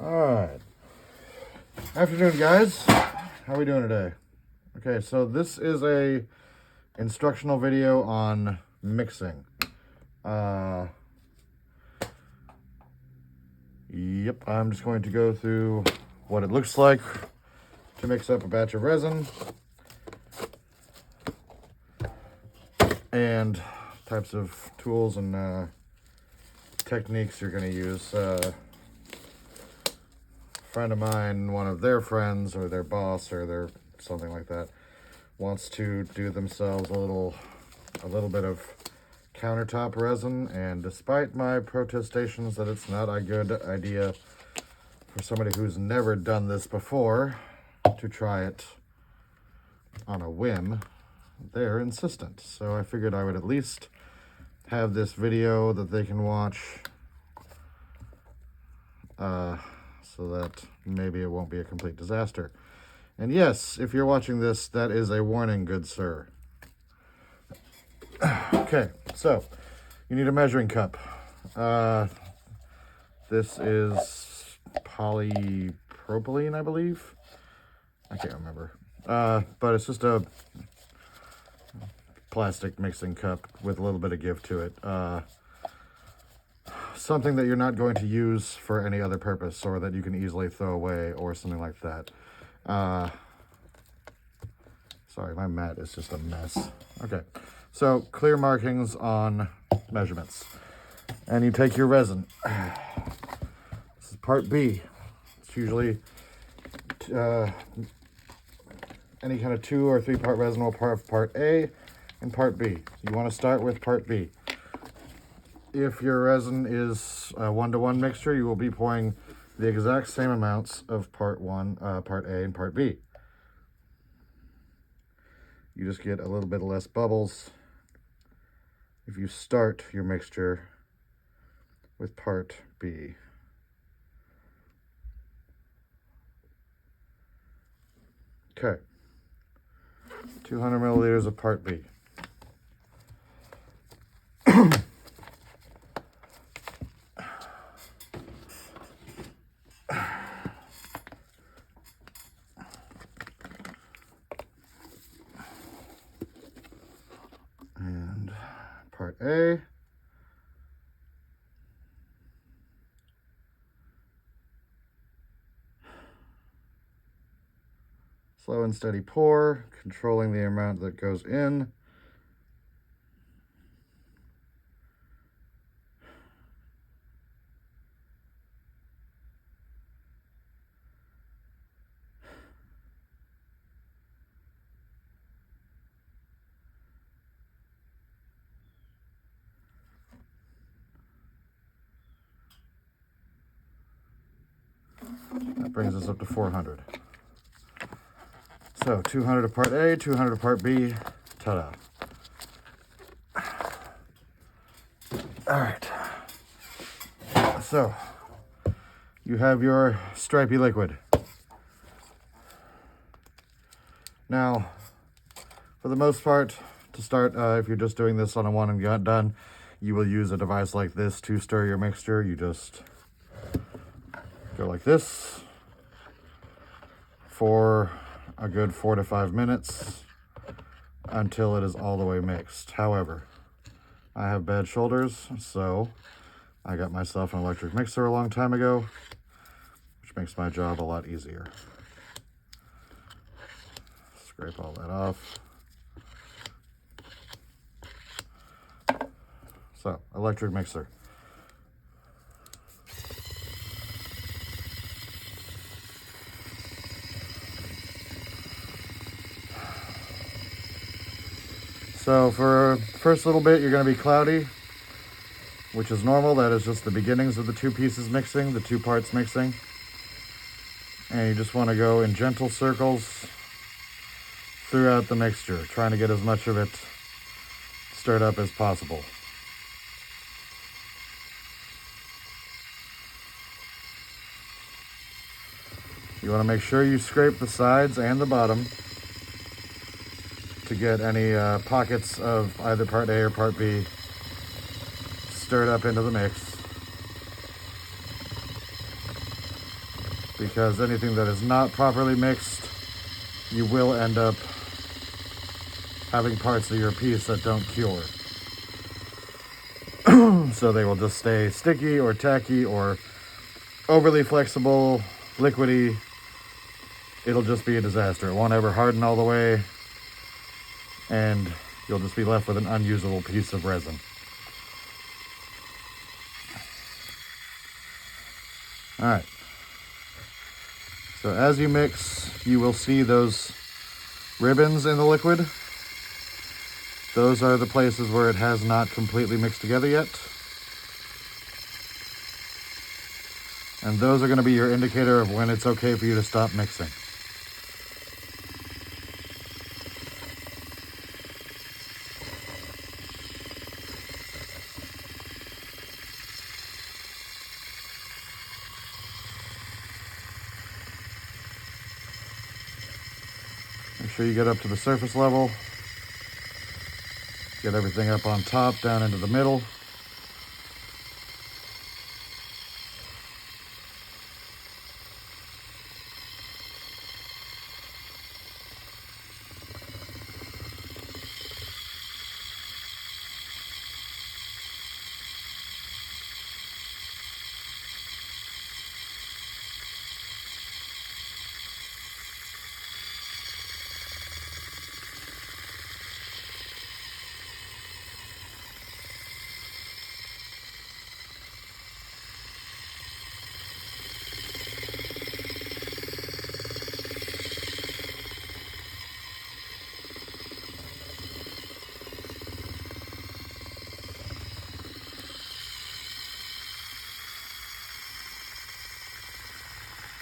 Alright. Afternoon, guys. How are we doing today? Okay, so this is a instructional video on mixing. Yep, I'm just going to go through what it looks like to mix up a batch of resin and types of tools and techniques you're going to use. A friend of mine, one of their friends or their boss or their something like that, wants to do themselves a little bit of countertop resin, and despite my protestations that it's not a good idea for somebody who's never done this before to try it on a whim, they're insistent. So I figured I would at least have this video that they can watch so that maybe it won't be a complete disaster. And yes, if you're watching this, that is a warning, good sir. Okay, so you need a measuring cup. This is polypropylene, I believe. I can't remember. But it's just a plastic mixing cup with a little bit of give to it. Something that you're not going to use for any other purpose, or that you can easily throw away, or something like that. Sorry, my mat is just a mess. Okay, so clear markings on measurements. And you take your resin. This is part B. It's usually any kind of 2 or 3 part resin will part A and part B. You want to start with part B. If your resin is a 1-to-1 mixture, you will be pouring the exact same amounts of part A and part B. You just get a little bit less bubbles if you start your mixture with part B. Okay, 200 milliliters of part B. And part A. Slow and steady pour, controlling the amount that goes in. That brings us up to 400. So 200 of part A, 200 of part B, ta-da. All right. So you have your stripy liquid. Now, for the most part, to start, if you're just doing this on a one and done, you will use a device like this to stir your mixture. You just go like this for a good 4 to 5 minutes until it is all the way mixed. However, I have bad shoulders, so I got myself an electric mixer a long time ago, which makes my job a lot easier. Scrape all that off. So, electric mixer. So for first little bit, you're going to be cloudy, which is normal. That is just the beginnings of the 2 pieces mixing, the 2 parts mixing. And you just want to go in gentle circles throughout the mixture, trying to get as much of it stirred up as possible. You want to make sure you scrape the sides and the bottom to get any pockets of either part A or part B stirred up into the mix. because anything that is not properly mixed, you will end up having parts of your piece that don't cure. So they will just stay sticky or tacky or overly flexible, liquidy. It'll just be a disaster. It won't ever harden all the way, and you'll just be left with an unusable piece of resin. All right. So as you mix, you will see those ribbons in the liquid. Those are the places where it has not completely mixed together yet. And those are going to be your indicator of when it's okay for you to stop mixing. Make sure you get up to the surface level. Get everything up on top, down into the middle.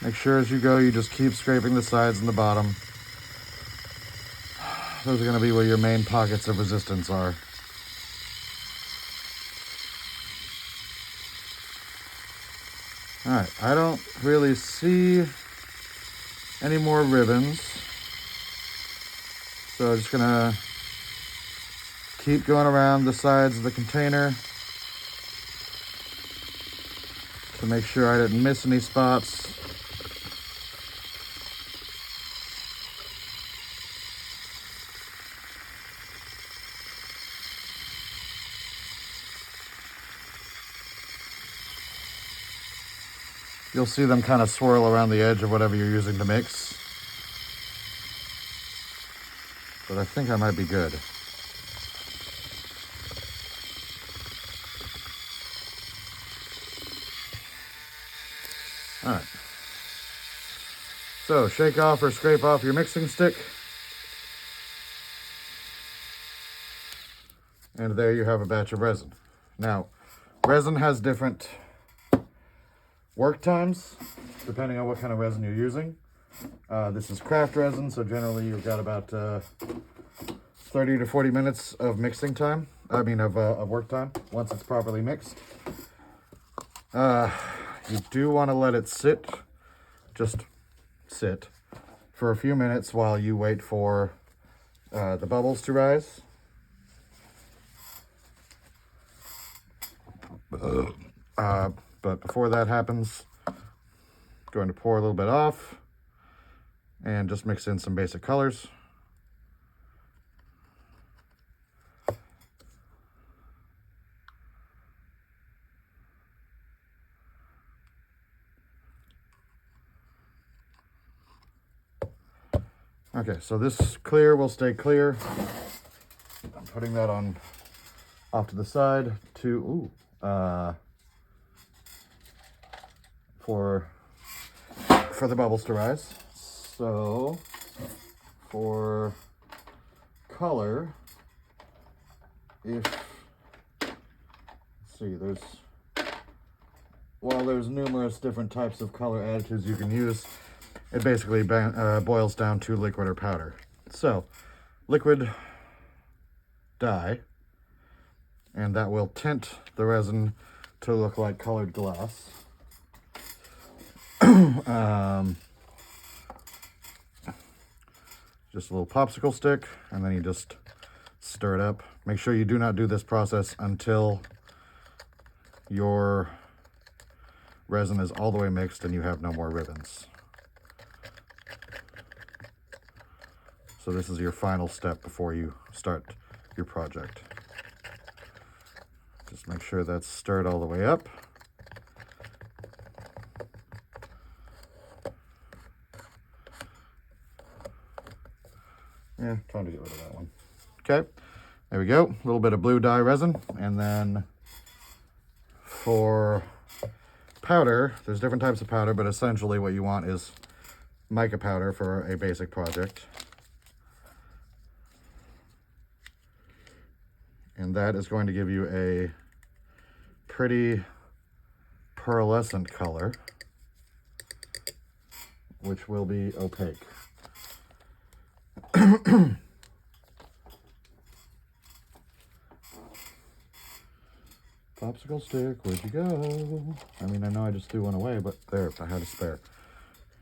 Make sure as you go, you just keep scraping the sides and the bottom. Those are going to be where your main pockets of resistance are. All right, I don't really see any more ribbons. So I'm just gonna keep going around the sides of the container to make sure I didn't miss any spots. You'll see them kind of swirl around the edge of whatever you're using to mix. But I think I might be good. All right. So shake off or scrape off your mixing stick. And there you have a batch of resin. Now, resin has different work times depending on what kind of resin you're using. This is craft resin, so generally you've got about 30 to 40 minutes of mixing time. Of work time once it's properly mixed. You do want to let it sit, just sit for a few minutes while you wait for the bubbles to rise. But before that happens, I'm going to pour a little bit off and just mix in some basic colors. Okay, so this clear will stay clear. I'm putting that on off to the side to for the bubbles to rise. So for color, let's see, there's numerous different types of color additives you can use. It basically boils down to liquid or powder. So liquid dye, and that will tint the resin to look like colored glass. Just a little popsicle stick, and then you just stir it up. Make sure you do not do this process until your resin is all the way mixed and you have no more ribbons. So this is your final step before you start your project. Just make sure that's stirred all the way up. Yeah, time to get rid of that one. Okay, there we go. A little bit of blue dye resin. And then for powder, there's different types of powder, but essentially what you want is mica powder for a basic project. And that is going to give you a pretty pearlescent color, which will be opaque. Popsicle stick, where'd you go? I mean, I know I just threw one away, but there, I had a spare.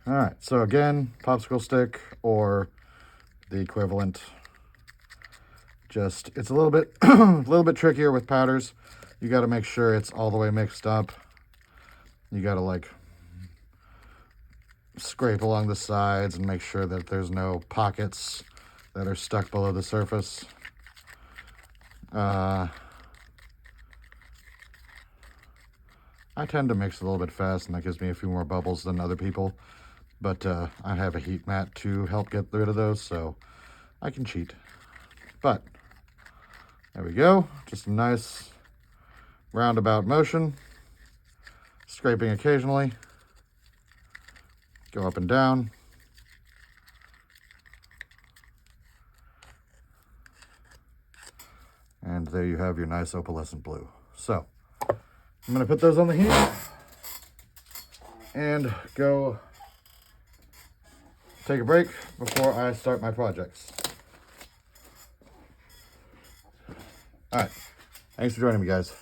All right, so again, popsicle stick or the equivalent. Just, it's a little bit, a little bit trickier with powders. You got to make sure it's all the way mixed up. You got to like scrape along the sides and make sure that there's no pockets that are stuck below the surface. I tend to mix a little bit fast, and that gives me a few more bubbles than other people. But I have a heat mat to help get rid of those, so I can cheat. But there we go. Just a nice roundabout motion. Scraping occasionally. Go up and down. And there you have your nice opalescent blue. So I'm going to put those on the heat and go take a break before I start my projects. All right. Thanks for joining me, guys.